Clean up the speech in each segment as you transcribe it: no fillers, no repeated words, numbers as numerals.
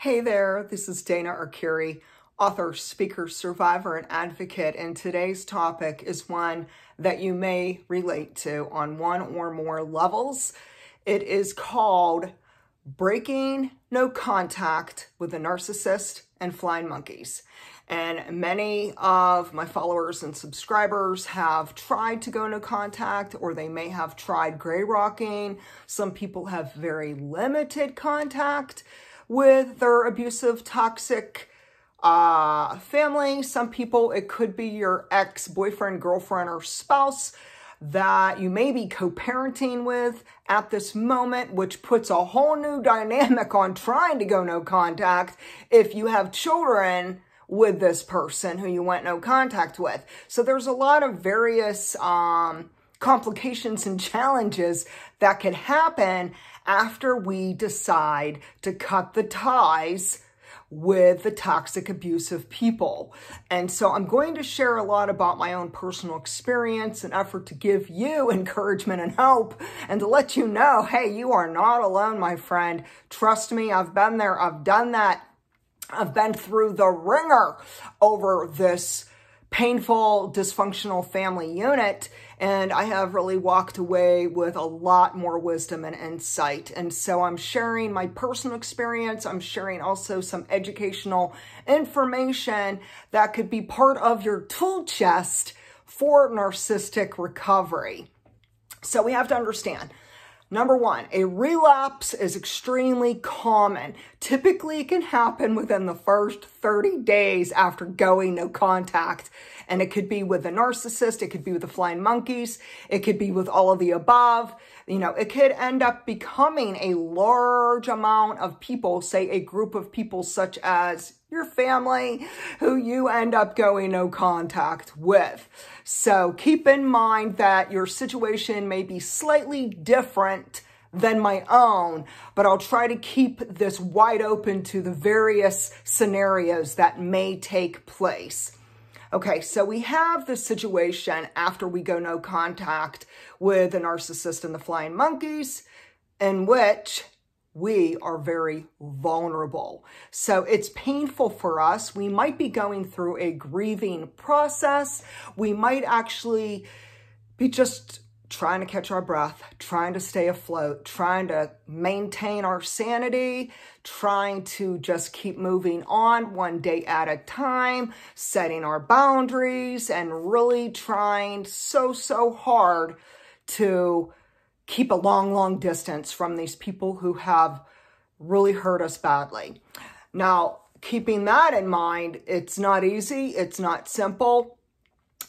Hey there, this is Dana Arcuri, author, speaker, survivor, and advocate, and today's topic is one that you may relate to on one or more levels. It is called Breaking No Contact with a Narcissist and Flying Monkeys. And many of my followers and subscribers have tried to go no contact, or they may have tried gray rocking. Some people have very limited contact with their abusive, toxic family. Some people, it could be your ex-boyfriend, girlfriend, or spouse that you may be co-parenting with at this moment, which puts a whole new dynamic on trying to go no contact if you have children with this person who you went no contact with. So there's a lot of various complications and challenges that can happen after we decide to cut the ties with the toxic, abusive people. And so I'm going to share a lot about my own personal experience in an effort to give you encouragement and hope and to let you know, hey, you are not alone, my friend. Trust me, I've been there, I've done that. I've been through the ringer over this painful, dysfunctional family unit, and I have really walked away with a lot more wisdom and insight. And so I'm sharing my personal experience. I'm sharing also some educational information that could be part of your tool chest for narcissistic recovery. So we have to understand, number one, a relapse is extremely common. Typically, it can happen within the first 30 days after going no contact. And it could be with a narcissist, it could be with the flying monkeys, it could be with all of the above. You know, it could end up becoming a large amount of people, say a group of people such as your family, who you end up going no contact with. So keep in mind that your situation may be slightly different than my own, but I'll try to keep this wide open to the various scenarios that may take place. Okay, so we have this situation after we go no contact with the narcissist and the flying monkeys, in which we are very vulnerable. So it's painful for us. We might be going through a grieving process. We might actually be just trying to catch our breath, trying to stay afloat, trying to maintain our sanity, trying to just keep moving on one day at a time, setting our boundaries, and really trying so hard to keep a long distance from these people who have really hurt us badly. Now, keeping that in mind, it's not easy, it's not simple.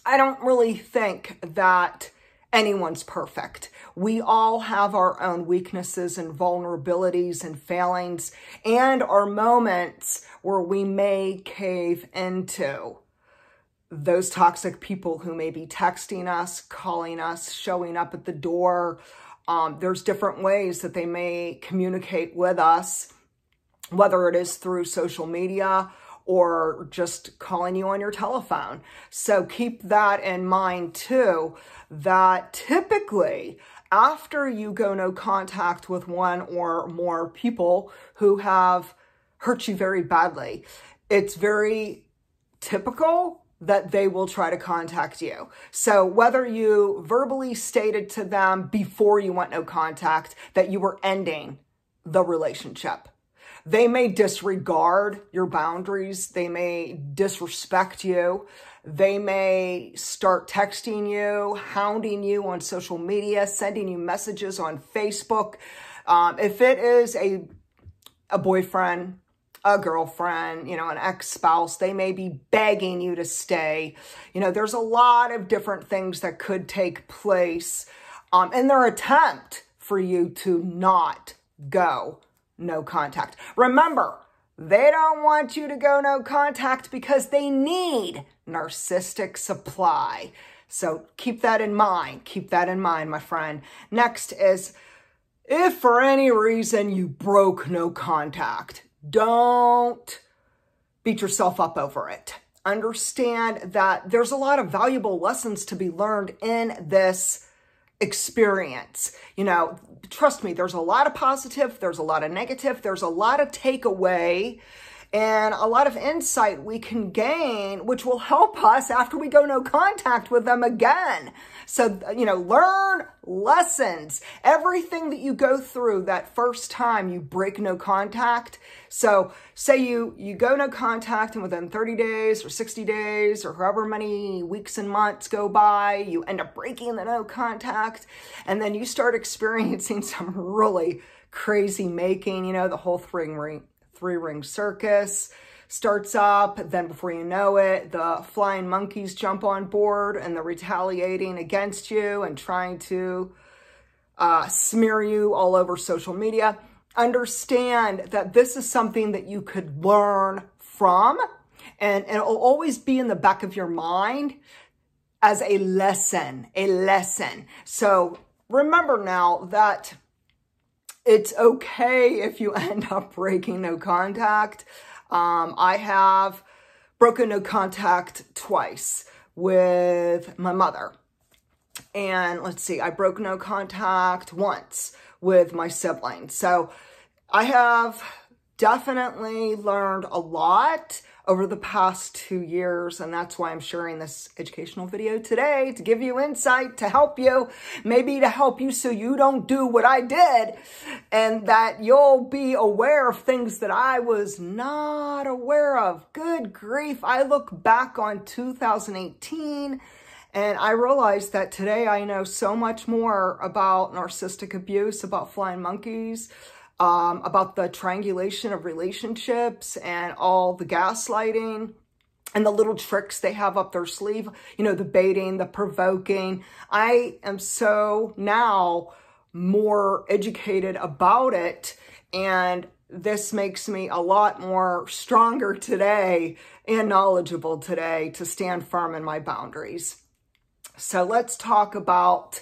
I don't really think that anyone's perfect. We all have our own weaknesses and vulnerabilities and failings and our moments where we may cave into those toxic people who may be texting us, calling us, showing up at the door. There's different ways that they may communicate with us, whether it is through social media or just calling you on your telephone. So keep that in mind too, that typically after you go no contact with one or more people who have hurt you very badly, it's very typical that they will try to contact you. So whether you verbally stated to them before you went no contact that you were ending the relationship, they may disregard your boundaries. They may disrespect you. They may start texting you, hounding you on social media, sending you messages on Facebook. If it is a boyfriend, a girlfriend, you know, an ex-spouse, they may be begging you to stay. You know, there's a lot of different things that could take place in their attempt for you to not go no contact. Remember, they don't want you to go no contact because they need narcissistic supply. So keep that in mind. Keep that in mind, my friend. Next is, if for any reason you broke no contact, don't beat yourself up over it. Understand that there's a lot of valuable lessons to be learned in this experience. You know, trust me, there's a lot of positive, there's a lot of negative, there's a lot of takeaway, and a lot of insight we can gain, which will help us after we go no contact with them again. So, you know, learn lessons. Everything that you go through that first time you break no contact. So say you go no contact and within 30 days or 60 days or however many weeks and months go by, you end up breaking the no contact, and then you start experiencing some really crazy making, you know, the whole three-ring circus starts up. Then before you know it, the flying monkeys jump on board and they're retaliating against you and trying to smear you all over social media. Understand that this is something that you could learn from, and it'll always be in the back of your mind as a lesson, So remember now that it's okay if you end up breaking no contact. I have broken no contact twice with my mother. And let's see, I broke no contact once with my siblings. So I have definitely learned a lot over the past 2 years, and that's why I'm sharing this educational video today, to give you insight, to help you, maybe to help you so you don't do what I did, and that you'll be aware of things that I was not aware of. Good grief, I look back on 2018, and I realized that today I know so much more about narcissistic abuse, about flying monkeys, about the triangulation of relationships and all the gaslighting and the little tricks they have up their sleeve, you know, the baiting, the provoking. I am so now more educated about it, and this makes me a lot more stronger today and knowledgeable today to stand firm in my boundaries. So let's talk about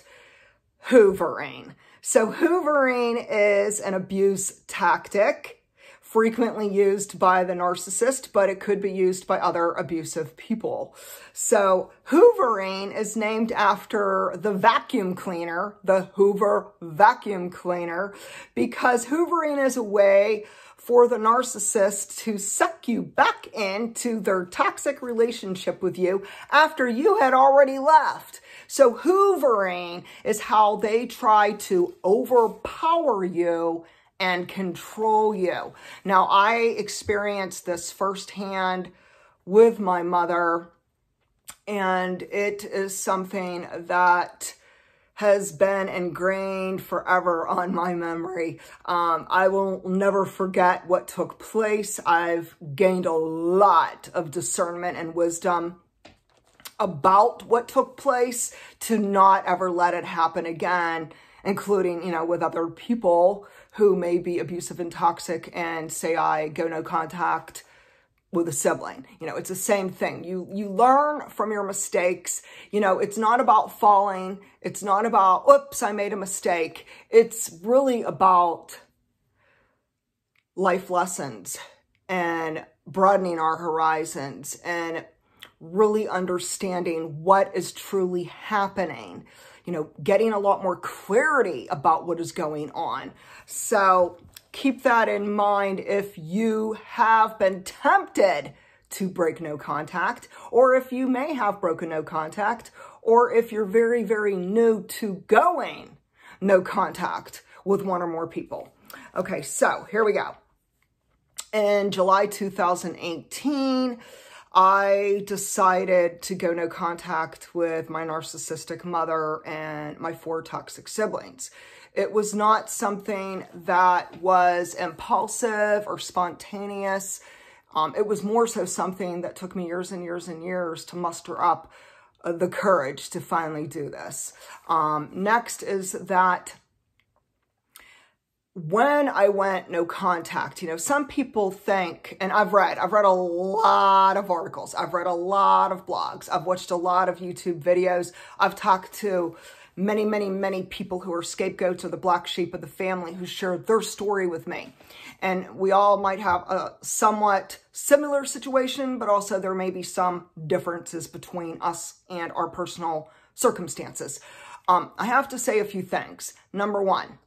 hoovering. So hoovering is an abuse tactic frequently used by the narcissist, but it could be used by other abusive people. So hoovering is named after the vacuum cleaner, the Hoover vacuum cleaner, because hoovering is a way for the narcissist to suck you back into their toxic relationship with you after you had already left. So hoovering is how they try to overpower you and control you. Now, I experienced this firsthand with my mother, and it is something that has been ingrained forever on my memory. I will never forget what took place. I've gained a lot of discernment and wisdom about what took place to not ever let it happen again, including, you know, with other people who may be abusive and toxic, and say I go no contact with a sibling. You know, it's the same thing. You learn from your mistakes. You know, it's not about falling. It's not about, oops, I made a mistake. It's really about life lessons and broadening our horizons and really understanding what is truly happening. You know, getting a lot more clarity about what is going on. So keep that in mind if you have been tempted to break no contact, or if you may have broken no contact, or if you're very, very new to going no contact with one or more people. Okay, so here we go. In July 2018, I decided to go no contact with my narcissistic mother and my 4 toxic siblings. It was not something that was impulsive or spontaneous. It was more so something that took me years and years and years to muster up the courage to finally do this. Next is that when I went no contact, you know, some people think, and I've read a lot of articles, I've read a lot of blogs, I've watched a lot of YouTube videos, I've talked to many, many, many people who are scapegoats or the black sheep of the family who shared their story with me. And we all might have a somewhat similar situation, but also there may be some differences between us and our personal circumstances. I have to say a few things. Number one,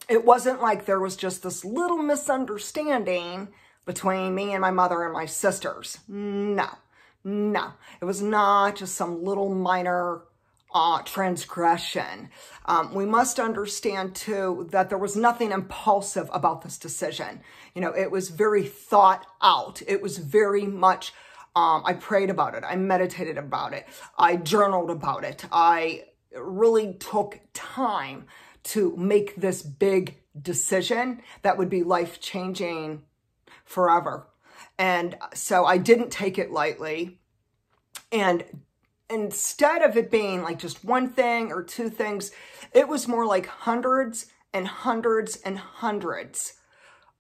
it wasn't like there was just this little misunderstanding between me and my mother and my sisters. No. It was not just some little minor transgression. We must understand too that there was nothing impulsive about this decision. It was very thought out. It was very much, I prayed about it. I meditated about it. I journaled about it. I really took time to make this big decision that would be life-changing forever. And so I didn't take it lightly. And instead of it being like just one thing or two things, it was more like hundreds and hundreds and hundreds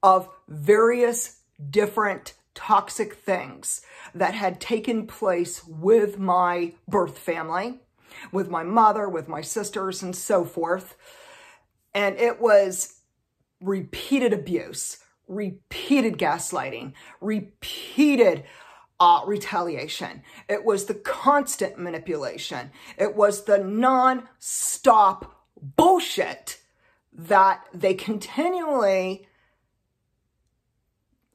of various different toxic things that had taken place with my birth family, with my mother, with my sisters, and so forth. And it was repeated abuse, repeated gaslighting, repeated retaliation. It was the constant manipulation. It was the non-stop bullshit that they continually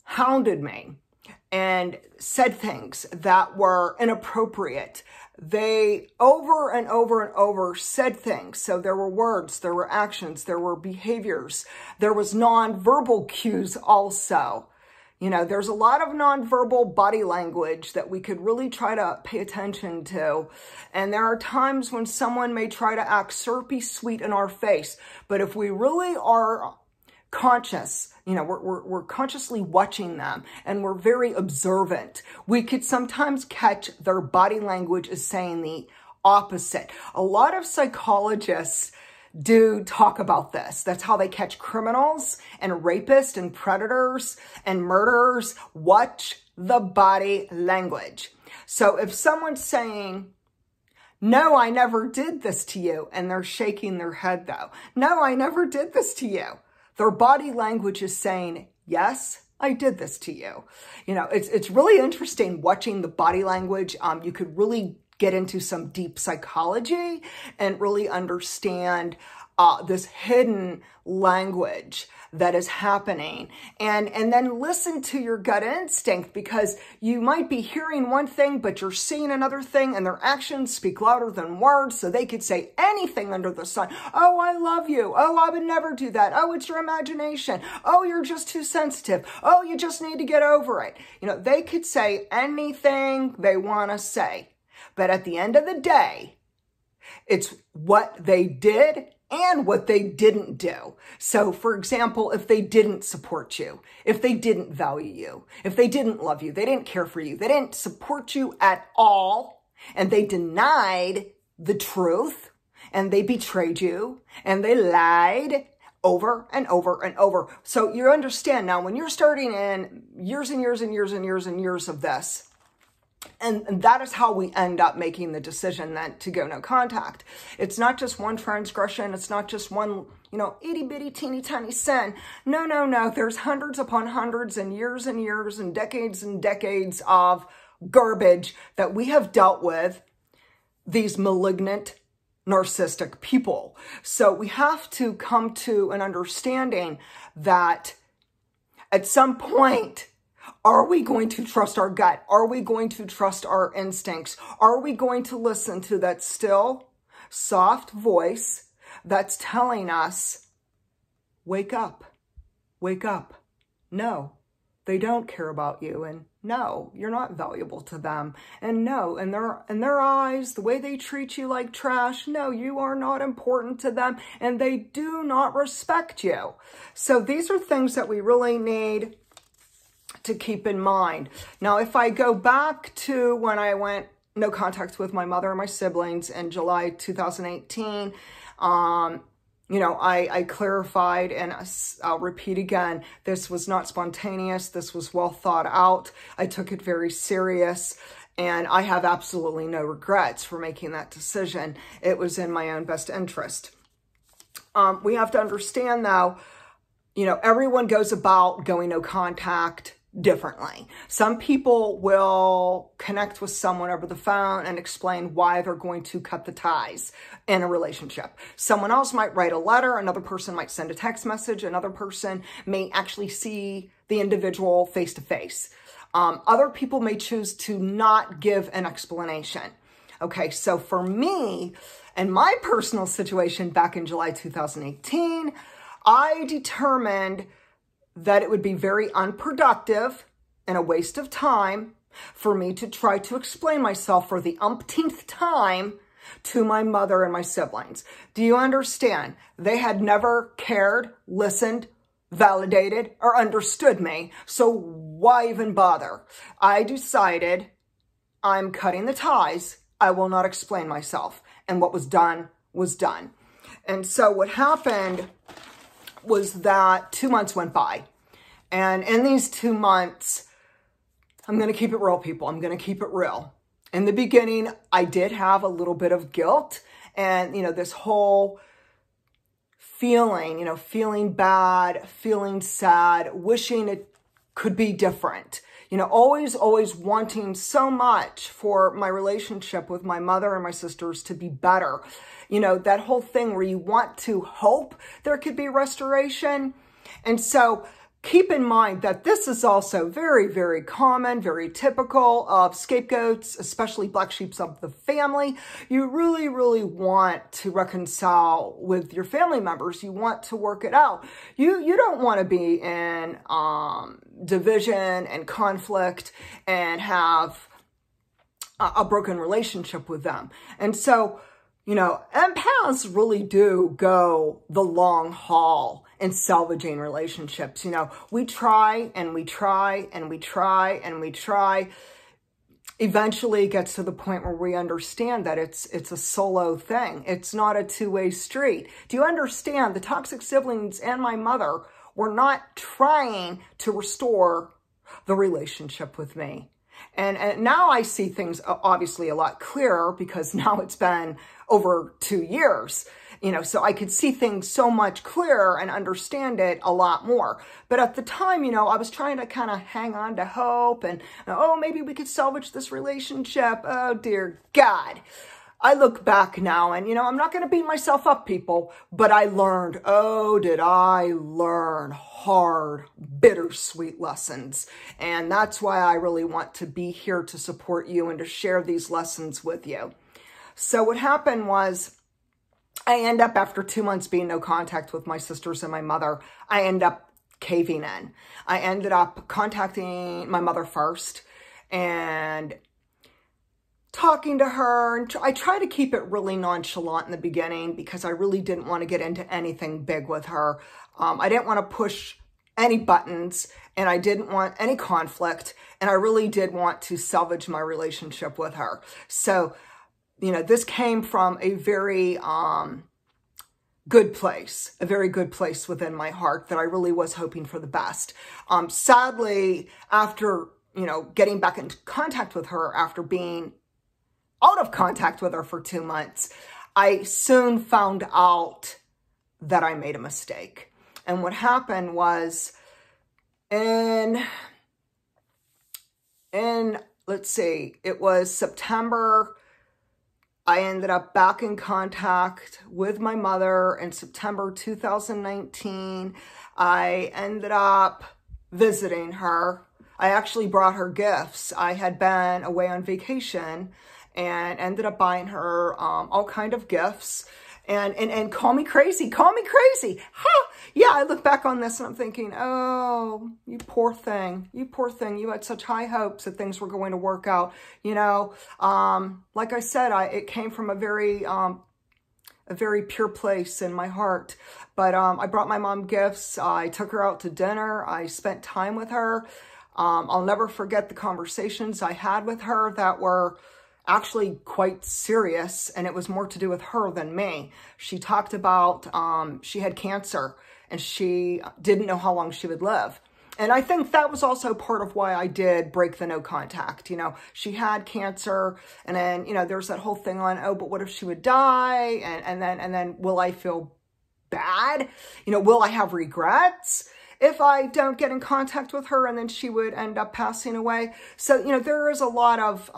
hounded me and said things that were inappropriate. They over and over and over said things. So there were words, there were actions, there were behaviors. There was nonverbal cues also. There's a lot of nonverbal body language that we could really try to pay attention to. And there are times when someone may try to act syrupy sweet in our face. But if we really are conscious, we're consciously watching them and we're very observant, we could sometimes catch their body language as saying the opposite. A lot of psychologists do talk about this. That's how they catch criminals and rapists and predators and murderers. Watch the body language. So if someone's saying, no, I never did this to you, and they're shaking their head though. No, I never did this to you. Their body language is saying, yes, I did this to you. It's really interesting watching the body language. You could really get into some deep psychology and really understand this hidden language that is happening. And then listen to your gut instinct, because you might be hearing one thing, but you're seeing another thing, and their actions speak louder than words. So they could say anything under the sun. Oh, I love you. Oh, I would never do that. Oh, it's your imagination. Oh, you're just too sensitive. Oh, you just need to get over it. They could say anything they want to say. But at the end of the day, it's what they did and what they didn't do. So, for example, if they didn't support you, if they didn't value you, if they didn't love you, they didn't care for you, they didn't support you at all, and they denied the truth, and they betrayed you, and they lied over and over and over. So you understand now, when you're starting in years and years and years and years and years of this, and that is how we end up making the decision then to go no contact. It's not just one transgression. It's not just one, itty bitty teeny tiny sin. No. There's hundreds upon hundreds and years and decades of garbage that we have dealt with these malignant narcissistic people. So we have to come to an understanding that at some point, are we going to trust our gut? Are we going to trust our instincts? Are we going to listen to that still, soft voice that's telling us, wake up, wake up. No, they don't care about you. And no, you're not valuable to them. And no, in their eyes, the way they treat you like trash, no, you are not important to them. And they do not respect you. So these are things that we really need to keep in mind. Now, if I go back to when I went no contact with my mother and my siblings in July 2018, I clarified, and I'll repeat again, this was not spontaneous. This was well thought out. I took it very serious, and I have absolutely no regrets for making that decision. It was in my own best interest. We have to understand, though, everyone goes about going no contact differently. Some people will connect with someone over the phone and explain why they're going to cut the ties in a relationship. Someone else might write a letter. Another person might send a text message. Another person may actually see the individual face to face. Other people may choose to not give an explanation. Okay, so for me, in my personal situation back in July 2018, I determined that it would be very unproductive and a waste of time for me to try to explain myself for the umpteenth time to my mother and my siblings. Do you understand? They had never cared, listened, validated, or understood me, so why even bother? I decided I'm cutting the ties. I will not explain myself. And what was done was done. And so what happened was that 2 months went by. And in these 2 months, I'm going to keep it real, people. I'm going to keep it real. In the beginning, I did have a little bit of guilt and, this whole feeling, feeling bad, feeling sad, wishing it could be different. Always wanting so much for my relationship with my mother and my sisters to be better. That whole thing where you want to hope there could be restoration. And so keep in mind that this is also very, very common, very typical of scapegoats, especially black sheep of the family. You really, really want to reconcile with your family members. You want to work it out. You don't want to be in division and conflict and have a broken relationship with them. And so, empaths really do go the long haul in salvaging relationships. We try and we try and we try and we try. Eventually it gets to the point where we understand that it's a solo thing. It's not a two-way street. Do you understand? The toxic siblings and my mother were not trying to restore the relationship with me. And now I see things obviously a lot clearer because now it's been over 2 years, so I could see things so much clearer and understand it a lot more. But at the time, I was trying to kind of hang on to hope and, maybe we could salvage this relationship. Oh, dear God. I look back now and, I'm not going to beat myself up, people, but I learned, did I learn hard, bittersweet lessons. And that's why I really want to be here to support you and to share these lessons with you. So what happened was I end up, after 2 months being no contact with my sisters and my mother, I end up caving in. I ended up contacting my mother first and talking to her. And I try to keep it really nonchalant in the beginning because I really didn't want to get into anything big with her. I didn't want to push any buttons and I didn't want any conflict. And I really did want to salvage my relationship with her. So, this came from a very good place, a very good place within my heart that I really was hoping for the best. Sadly, after, getting back into contact with her, after being out of contact with her for 2 months, I soon found out that I made a mistake. And what happened was let's see, it was September. I ended up back in contact with my mother in September 2019. I ended up visiting her. I actually brought her gifts. I had been away on vacation and ended up buying her all kind of gifts. And call me crazy, call me crazy. Ha! Yeah, I look back on this and I'm thinking, oh, you poor thing. You poor thing. You had such high hopes that things were going to work out. Like I said, it came from a very pure place in my heart. But I brought my mom gifts. I took her out to dinner. I spent time with her. I'll never forget the conversations I had with her that were actually quite serious, and it was more to do with her than me. She talked about she had cancer and she didn't know how long she would live. And I think that was also part of why I did break the no contact. She had cancer, and then, there's that whole thing on, but what if she would die? And then will I feel bad? Will I have regrets? if I don't get in contact with her, and then she would end up passing away. So, you know, there is a lot of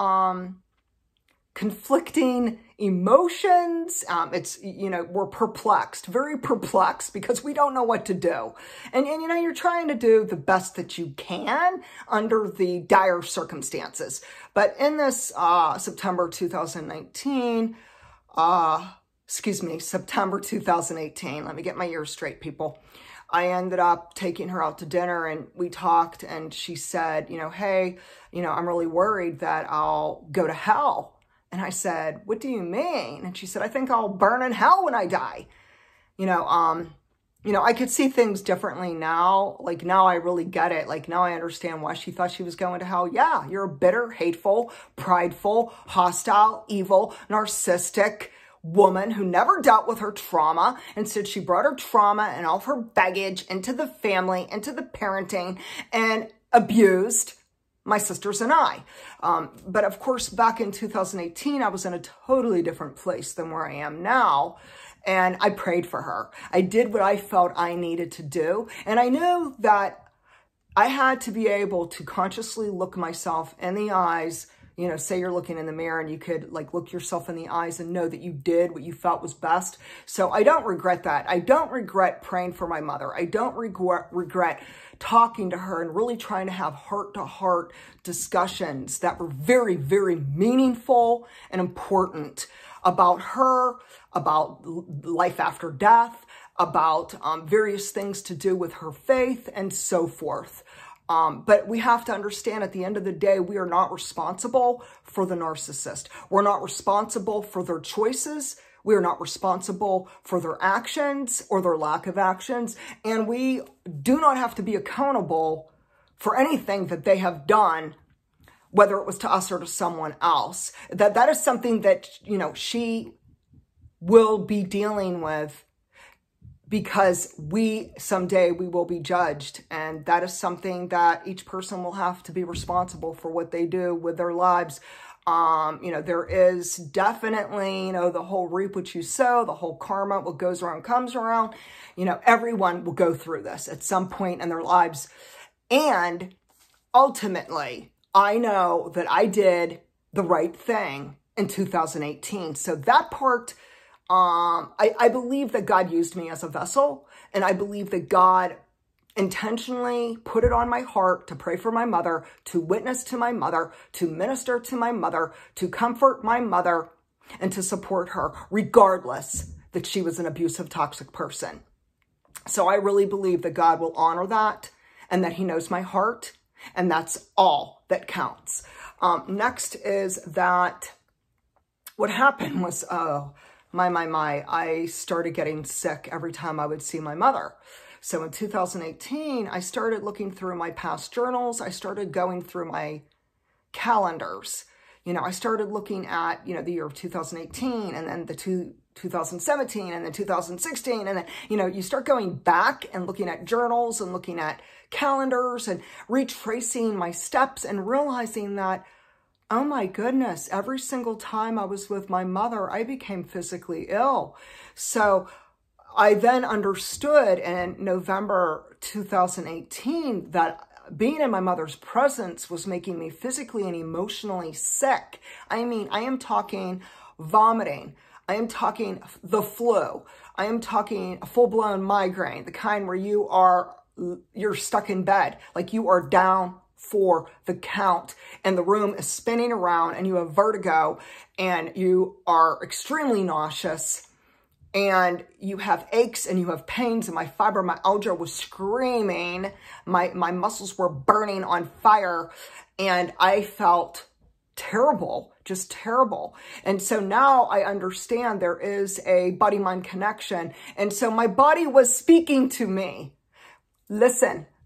conflicting emotions. It's, you know, we're perplexed, very perplexed, because we don't know what to do. And you know, you're trying to do the best that you can under the dire circumstances. But in this September 2018, let me get my years straight, people. I ended up taking her out to dinner, and we talked, and she said, you know, hey, you know, I'm really worried that I'll go to hell. And I said, what do you mean? And she said, I think I'll burn in hell when I die. You know, I could see things differently now. Like, now I really get it. Like, now I understand why she thought she was going to hell. Yeah, you're a bitter, hateful, prideful, hostile, evil, narcissistic woman who never dealt with her trauma. Instead, she brought her trauma and all of her baggage into the family, into the parenting, and abused my sisters and I. But of course, back in 2018, I was in a totally different place than where I am now. And I prayed for her. I did what I felt I needed to do. And I knew that I had to be able to consciously look myself in the eyes. You know, say you're looking in the mirror and you could like look yourself in the eyes and know that you did what you felt was best. So I don't regret that. I don't regret praying for my mother. I don't regret talking to her and really trying to have heart-to-heart discussions that were very, very meaningful and important about her, about life after death, about various things to do with her faith, and so forth. But we have to understand, at the end of the day, we are not responsible for the narcissist. We're not responsible for their choices. We are not responsible for their actions or their lack of actions. And we do not have to be accountable for anything that they have done, whether it was to us or to someone else. That is something that, you know, she will be dealing with, because someday we will be judged. And that is something that each person will have to be responsible for what they do with their lives. You know, there is definitely, you know, the whole reap what you sow, the whole karma, what goes around comes around. You know, everyone will go through this at some point in their lives. And ultimately, I know that I did the right thing in 2018. So that part, I believe that God used me as a vessel, and I believe that God intentionally put it on my heart to pray for my mother, to witness to my mother, to minister to my mother, to comfort my mother, and to support her, regardless that she was an abusive, toxic person. So I really believe that God will honor that, and that he knows my heart, and that's all that counts. Next is that what happened was, I started getting sick every time I would see my mother. So in 2018, I started looking through my past journals. I started going through my calendars. You know, I started looking at, you know, the year of 2018, and then the 2017, and then 2016. And then, you know, you start going back and looking at journals and looking at calendars and retracing my steps and realizing that, oh my goodness, every single time I was with my mother, I became physically ill. So I then understood in November 2018 that being in my mother's presence was making me physically and emotionally sick. I mean, I am talking vomiting. I am talking the flu. I am talking a full-blown migraine, the kind where you're stuck in bed, like you are down for the count, and the room is spinning around, and you have vertigo, and you are extremely nauseous, and you have aches, and you have pains, and my fibromyalgia was screaming. My muscles were burning on fire, and I felt terrible, just terrible. And so now I understand there is a body-mind connection, and so my body was speaking to me.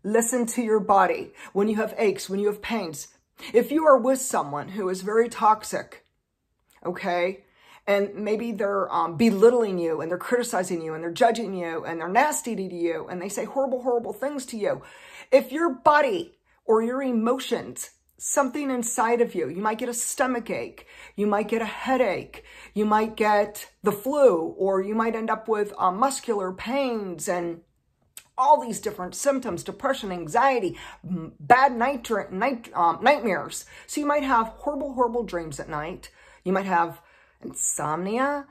Listen to your body when you have aches, when you have pains. If you are with someone who is very toxic, okay, and maybe they're belittling you, and they're criticizing you, and they're judging you, and they're nasty to you, and they say horrible, horrible things to you. If your body or your emotions, something inside of you, you might get a stomach ache, you might get a headache, you might get the flu, or you might end up with muscular pains and all these different symptoms, depression, anxiety, bad nightmares. So you might have horrible, horrible dreams at night. You might have insomnia.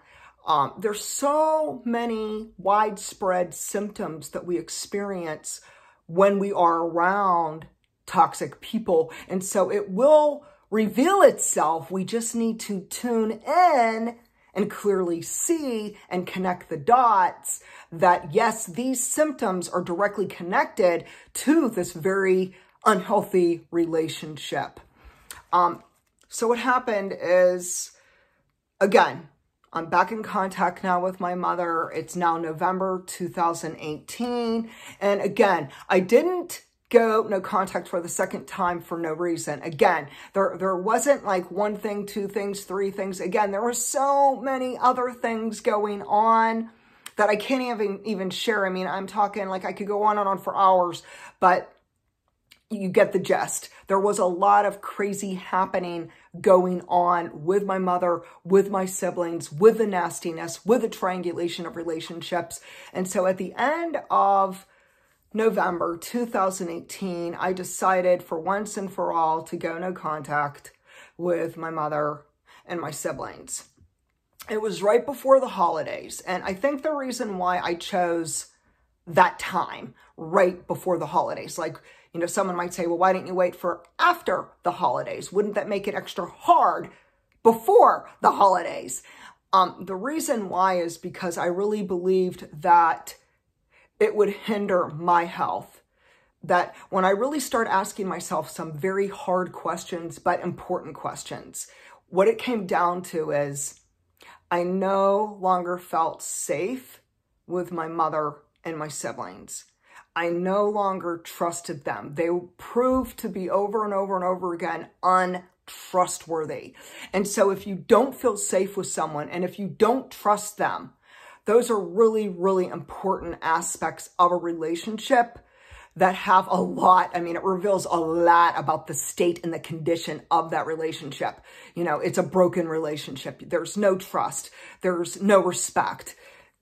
There's so many widespread symptoms that we experience when we are around toxic people. And so it will reveal itself. We just need to tune in and clearly see and connect the dots that, yes, these symptoms are directly connected to this very unhealthy relationship. So what happened is, again, I'm back in contact now with my mother. It's now November 2018. And again, I didn't go no contact for the second time for no reason. Again, there wasn't like one thing, two things, three things. Again, there were so many other things going on that I can't even share. I mean, I'm talking like I could go on and on for hours, but you get the gist. There was a lot of crazy happening going on with my mother, with my siblings, with the nastiness, with the triangulation of relationships. And so at the end of November 2018, I decided for once and for all to go no contact with my mother and my siblings. It was right before the holidays. And I think the reason why I chose that time, right before the holidays, like, you know, someone might say, well, why didn't you wait for after the holidays? Wouldn't that make it extra hard before the holidays? The reason why is because I really believed that it would hinder my health. That when I really start asking myself some very hard questions, but important questions, what it came down to is I no longer felt safe with my mother and my siblings. I no longer trusted them. They proved to be over and over and over again untrustworthy. And so if you don't feel safe with someone and if you don't trust them, those are really, really important aspects of a relationship that have a lot. I mean, it reveals a lot about the state and the condition of that relationship. You know, it's a broken relationship. There's no trust. There's no respect.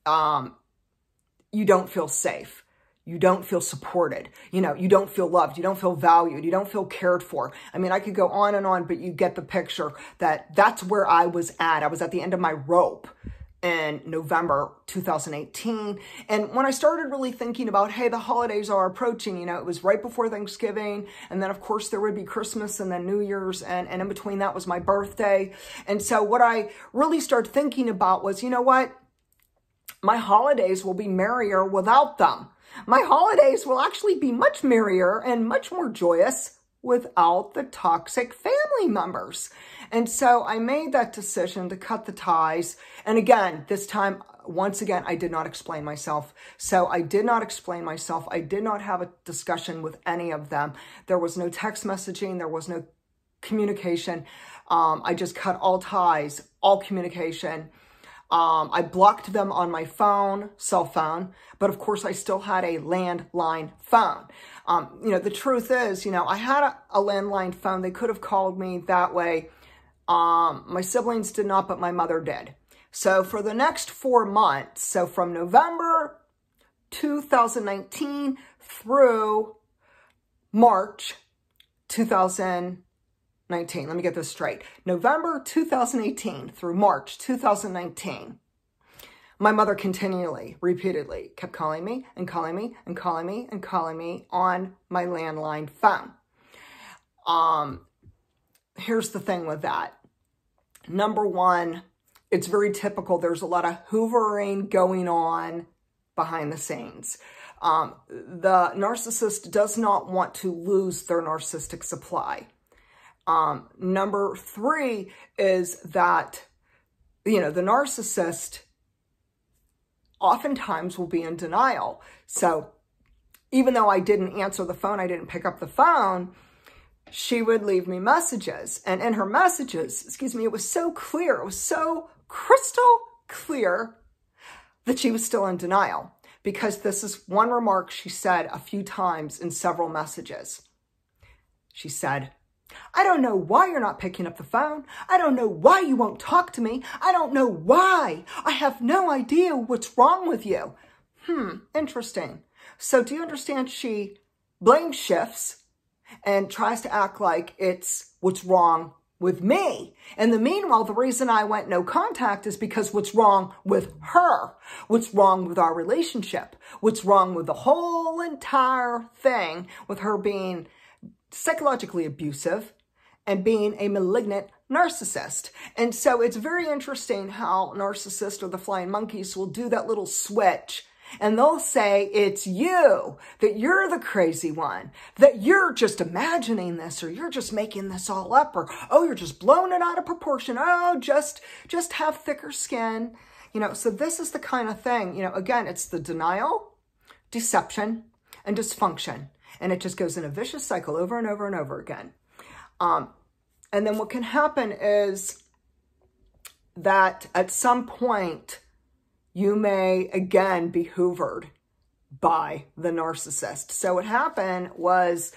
You don't feel safe. You don't feel supported. You know, you don't feel loved. You don't feel valued. You don't feel cared for. I mean, I could go on and on, but you get the picture that that's where I was at. I was at the end of my rope in November 2018. And when I started really thinking about, hey, the holidays are approaching, you know, it was right before Thanksgiving. And then of course there would be Christmas and then New Year's. And in between that was my birthday. And so what I really started thinking about was, you know what? My holidays will be merrier without them. My holidays will actually be much merrier and much more joyous without the toxic family members. And so I made that decision to cut the ties. And again, this time, once again, I did not explain myself. So I did not explain myself. I did not have a discussion with any of them. There was no text messaging. There was no communication. I just cut all ties, all communication. I blocked them on my phone, cell phone, but of course I still had a landline phone. You know, the truth is, you know, I had a landline phone. They could have called me that way. My siblings did not, but my mother did. So for the next 4 months, so from November 2019 through March 2019, let me get this straight. November 2018 through March 2019, my mother continually, repeatedly kept calling me and calling me and calling me and calling me on my landline phone. Here's the thing with that. Number one, it's very typical. There's a lot of hoovering going on behind the scenes. The narcissist does not want to lose their narcissistic supply. Number three is that, you know, the narcissist oftentimes will be in denial. So even though I didn't answer the phone, I didn't pick up the phone, she would leave me messages. And in her messages, excuse me, it was so clear, it was so crystal clear that she was still in denial. Because this is one remark she said a few times in several messages. She said, I don't know why you're not picking up the phone. I don't know why you won't talk to me. I don't know why. I have no idea what's wrong with you. Interesting. So do you understand? She blame shifts and tries to act like it's what's wrong with me. And the meanwhile, the reason I went no contact is because what's wrong with her? What's wrong with our relationship? What's wrong with the whole entire thing with her being psychologically abusive and being a malignant narcissist? And so it's very interesting how narcissists or the flying monkeys will do that little switch. And they'll say, it's you, that you're the crazy one, that you're just imagining this, or you're just making this all up, or, oh, you're just blowing it out of proportion. Oh, just have thicker skin. You know, so this is the kind of thing, you know, again, it's the denial, deception, and dysfunction. And it just goes in a vicious cycle over and over and over again. And then what can happen is that at some point, you may again be hoovered by the narcissist. So what happened was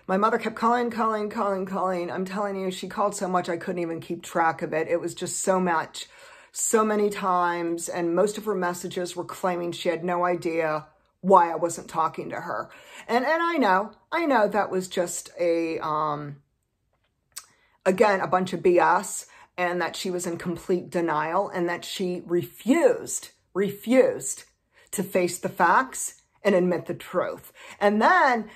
my mother kept calling. I'm telling you, she called so much I couldn't even keep track of it. It was just so much, so many times. And most of her messages were claiming she had no idea why I wasn't talking to her. And I know that was just again, a bunch of BS, and that she was in complete denial, and that she refused to face the facts and admit the truth. And then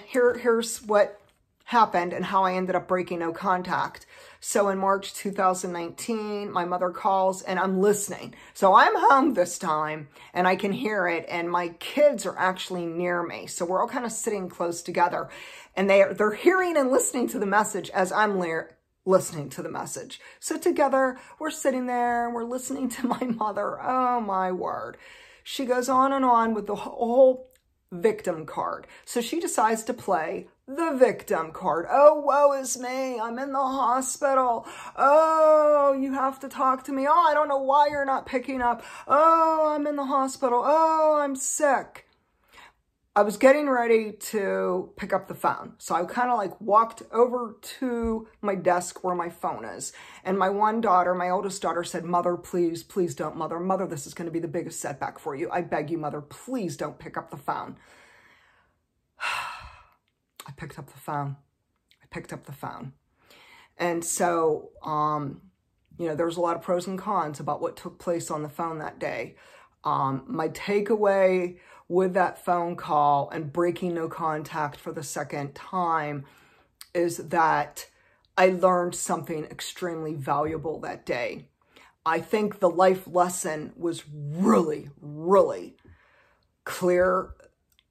here's what happened and how I ended up breaking no contact. So in March 2019, my mother calls and I'm listening. So I'm home this time and I can hear it, and my kids are actually near me. So we're all kind of sitting close together, and they're hearing and listening to the message as I'm listening to the message. So together we're sitting there and we're listening to my mother. Oh my word. She goes on and on with the whole victim card. So she decides to play the victim card. Oh, woe is me. I'm in the hospital. Oh, you have to talk to me. Oh, I don't know why you're not picking up. Oh, I'm in the hospital. Oh, I'm sick. I was getting ready to pick up the phone. So I kind of like walked over to my desk where my phone is. And my one daughter, my oldest daughter, said, Mother, please don't, Mother. Mother, this is going to be the biggest setback for you. I beg you, Mother, please don't pick up the phone. I picked up the phone. And so, you know, there was a lot of pros and cons about what took place on the phone that day. My takeaway with that phone call and breaking no contact for the second time is that I learned something extremely valuable that day. I think the life lesson was really, really clear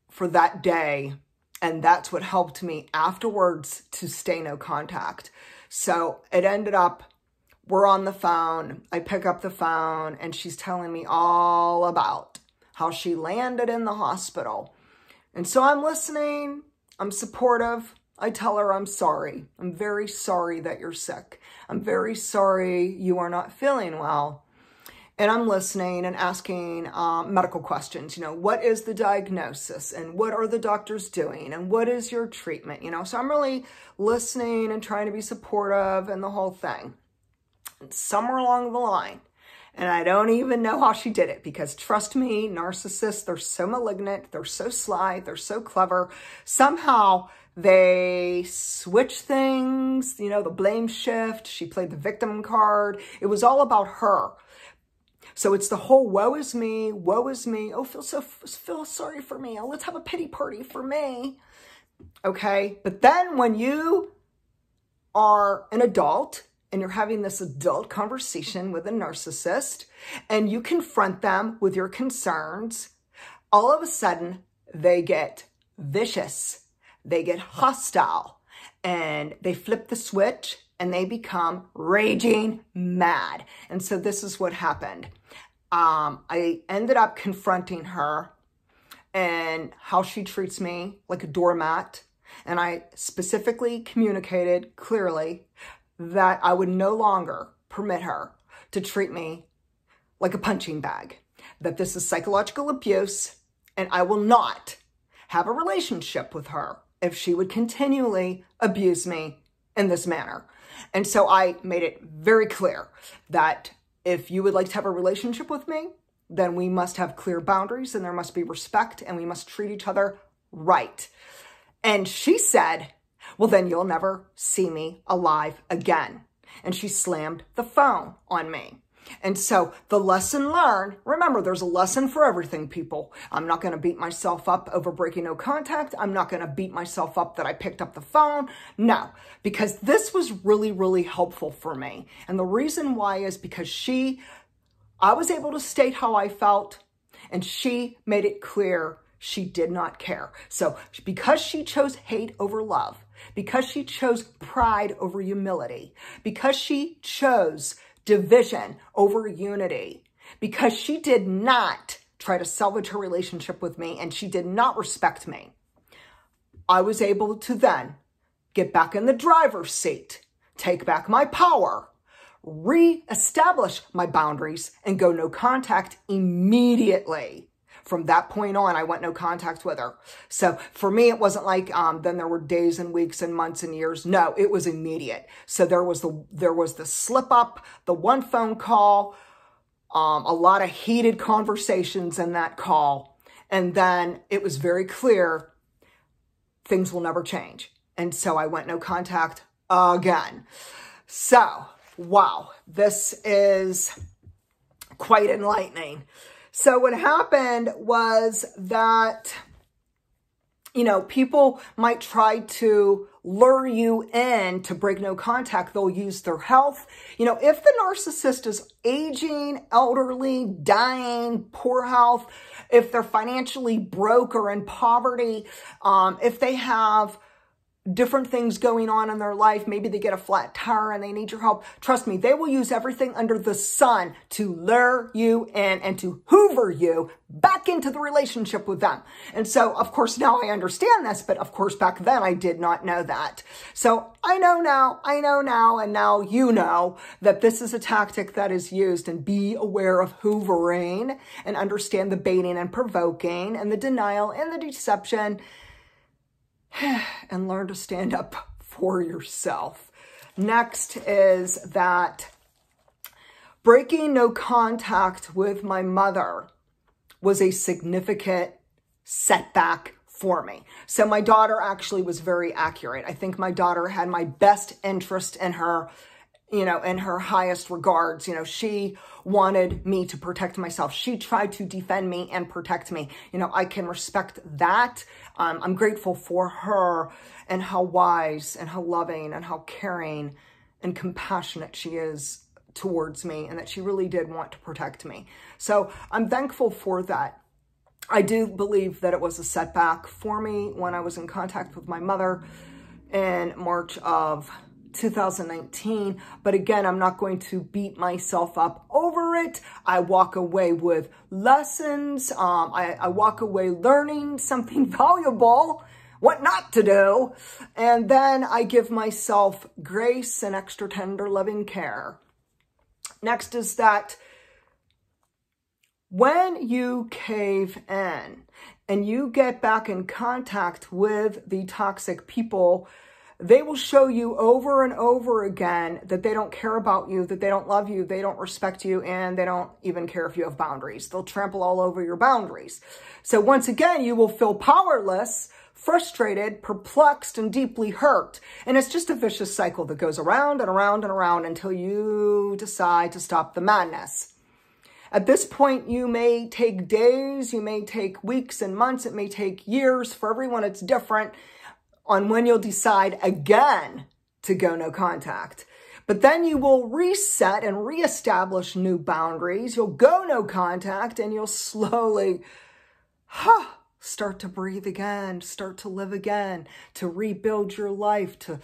for that day. And that's what helped me afterwards to stay no contact. So it ended up, we're on the phone. I pick up the phone and she's telling me all about how she landed in the hospital. And so I'm listening. I'm supportive. I tell her I'm sorry. I'm very sorry that you're sick. I'm very sorry you are not feeling well. And I'm listening and asking medical questions. You know, what is the diagnosis? And what are the doctors doing? And what is your treatment? You know, so I'm really listening and trying to be supportive and the whole thing. And somewhere along the line, and I don't even know how she did it, because trust me, narcissists, they're so malignant, they're so sly, they're so clever. Somehow they switch things, you know, the blame shift. She played the victim card. It was all about her. So it's the whole woe is me, woe is me. Oh, feel sorry for me. Oh, let's have a pity party for me. Okay. But then when you are an adult and you're having this adult conversation with a narcissist and you confront them with your concerns, all of a sudden they get vicious, they get hostile, and they flip the switch and they become raging mad. And so this is what happened. I ended up confronting her and how she treats me like a doormat. And I specifically communicated clearly that I would no longer permit her to treat me like a punching bag, that this is psychological abuse, and I will not have a relationship with her if she would continually abuse me in this manner. And so I made it very clear that if you would like to have a relationship with me, then we must have clear boundaries and there must be respect and we must treat each other right. And she said, well, then you'll never see me alive again. And she slammed the phone on me. And so the lesson learned, remember, there's a lesson for everything, people. I'm not going to beat myself up over breaking no contact. I'm not going to beat myself up that I picked up the phone. No, because this was really, really helpful for me. And the reason why is because I was able to state how I felt, and she made it clear she did not care. So because she chose hate over love, because she chose pride over humility, because she chose division over unity, because she did not try to salvage her relationship with me and she did not respect me, I was able to then get back in the driver's seat, take back my power, reestablish my boundaries, and go no contact immediately. From that point on, I went no contact with her. So for me, it wasn't like then there were days and weeks and months and years. No, it was immediate. So there was the slip up, the one phone call, a lot of heated conversations in that call. And then it was very clear things will never change. And so I went no contact again. So, wow, this is quite enlightening. So what happened was that, people might try to lure you in to break no contact. They'll use their health. If the narcissist is aging, elderly, dying, poor health, if they're financially broke or in poverty, if they have different things going on in their life, maybe they get a flat tire and they need your help. Trust me, they will use everything under the sun to lure you in and to hoover you back into the relationship with them. And so, of course, now I understand this, but of course, back then I did not know that. So I know now, and now you know that this is a tactic that is used, and be aware of hoovering and understand the baiting and provoking and the denial and the deception, and learn to stand up for yourself. Next is that breaking no contact with my mother was a significant setback for me. So my daughter actually was very accurate. I think my daughter had my best interest in her, in her highest regards. She wanted me to protect myself. She tried to defend me and protect me. I can respect that. I'm grateful for her and how wise and how loving and how caring and compassionate she is towards me, and that she really did want to protect me. So I'm thankful for that. I do believe that it was a setback for me when I was in contact with my mother in March of 2019. But again, I'm not going to beat myself up over it. I walk away with lessons. I walk away learning something valuable, what not to do. And then I give myself grace and extra tender loving care. Next is that when you cave in and you get back in contact with the toxic people, they will show you over and over again that they don't care about you, that they don't love you, they don't respect you, and they don't even care if you have boundaries. They'll trample all over your boundaries. So once again, you will feel powerless, frustrated, perplexed, and deeply hurt. And it's just a vicious cycle that goes around and around and around until you decide to stop the madness. At this point, you may take days, you may take weeks and months, it may take years. For everyone, it's different on when you'll decide again to go no contact. But then you will reset and reestablish new boundaries. You'll go no contact and you'll slowly start to breathe again, start to live again, to rebuild your life, to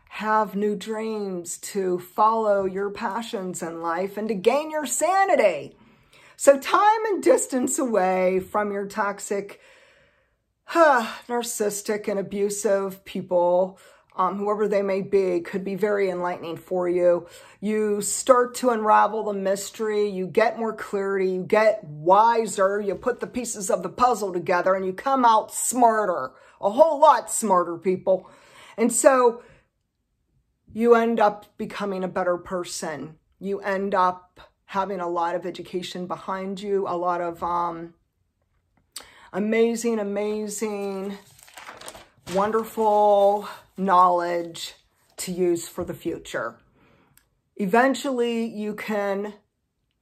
have new dreams, to follow your passions in life, and to gain your sanity. So time and distance away from your toxic, narcissistic and abusive people, whoever they may be, could be very enlightening for you. You start to unravel the mystery, you get more clarity, you get wiser, you put the pieces of the puzzle together, and you come out smarter, a whole lot smarter, people. And so you end up becoming a better person. You end up having a lot of education behind you, a lot of amazing, wonderful knowledge to use for the future. Eventually, you can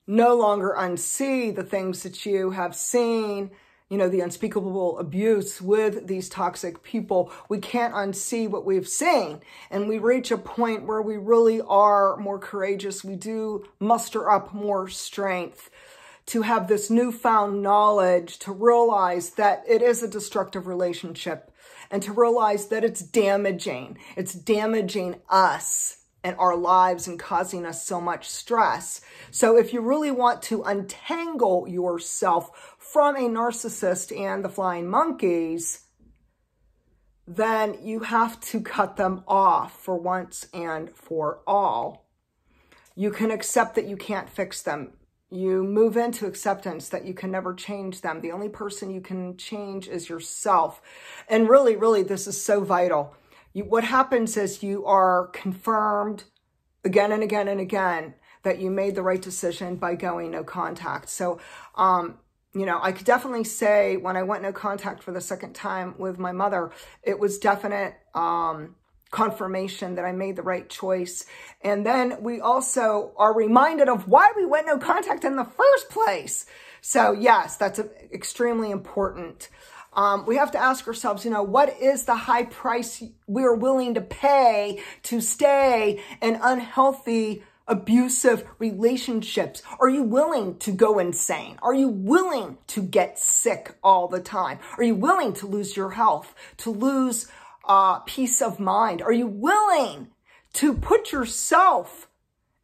no longer unsee the things that you have seen, you know, the unspeakable abuse with these toxic people. We can't unsee what we've seen. And we reach a point where we really are more courageous. We do muster up more strength to have this newfound knowledge, to realize that it is a destructive relationship, and to realize that it's damaging. It's damaging us and our lives and causing us so much stress. So if you really want to untangle yourself from a narcissist and the flying monkeys, then you have to cut them off for once and for all. You can accept that you can't fix them. You move into acceptance that you can never change them. The only person you can change is yourself. And really, this is so vital. What happens is you are confirmed again and again and again that you made the right decision by going no contact. So, you know, I could definitely say when I went no contact for the second time with my mother, it was definite confirmation that I made the right choice. And then we also are reminded of why we went no contact in the first place. So yes, that's extremely important. We have to ask ourselves, you know, what is the high price we're willing to pay to stay in unhealthy, abusive relationships? Are you willing to go insane? Are you willing to get sick all the time? Are you willing to lose your health, to lose peace of mind? Are you willing to put yourself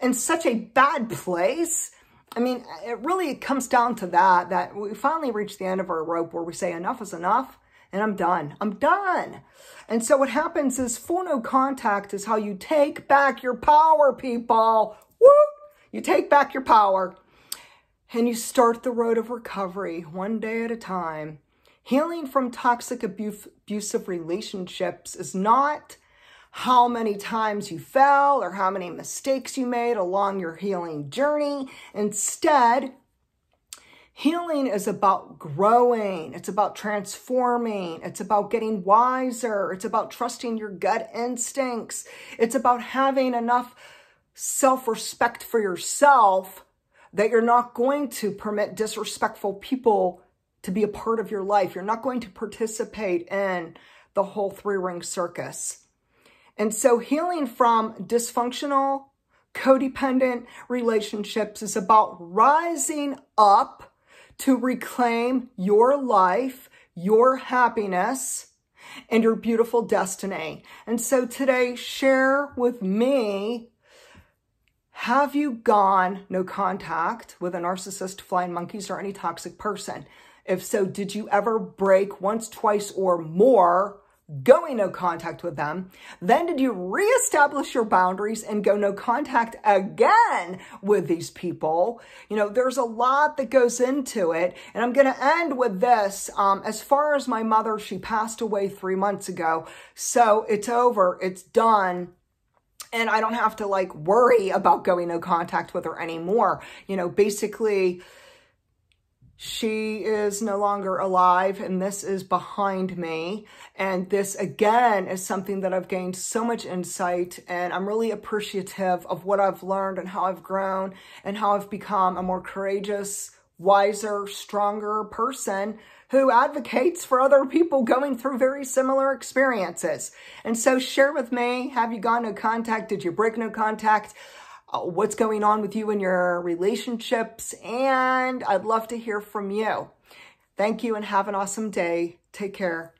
in such a bad place? I mean, it really comes down to that we finally reach the end of our rope where we say enough is enough and I'm done. I'm done. And so what happens is full no contact is how you take back your power, people. Woo! You take back your power and you start the road of recovery one day at a time. Healing from toxic abusive relationships is not how many times you fell or how many mistakes you made along your healing journey. Instead, healing is about growing. It's about transforming. It's about getting wiser. It's about trusting your gut instincts. It's about having enough self-respect for yourself that you're not going to permit disrespectful people to be a part of your life. You're not going to participate in the whole three-ring circus. And so healing from dysfunctional, codependent relationships is about rising up to reclaim your life, your happiness, and your beautiful destiny. And so today, share with me, have you gone no contact with a narcissist, flying monkeys, or any toxic person? If so, did you ever break once, twice, or more going no contact with them? Then did you reestablish your boundaries and go no contact again with these people? You know, there's a lot that goes into it. And I'm going to end with this. As far as my mother, she passed away 3 months ago. So it's over. It's done. And I don't have to like worry about going no contact with her anymore. You know, basically, she is no longer alive, and this is behind me. And this, again, is something that I've gained so much insight, and I'm really appreciative of what I've learned and how I've grown and how I've become a more courageous, wiser, stronger person who advocates for other people going through very similar experiences. And so share with me, have you gone no contact? Did you break no contact? What's going on with you in your relationships? And I'd love to hear from you. Thank you and have an awesome day. Take care.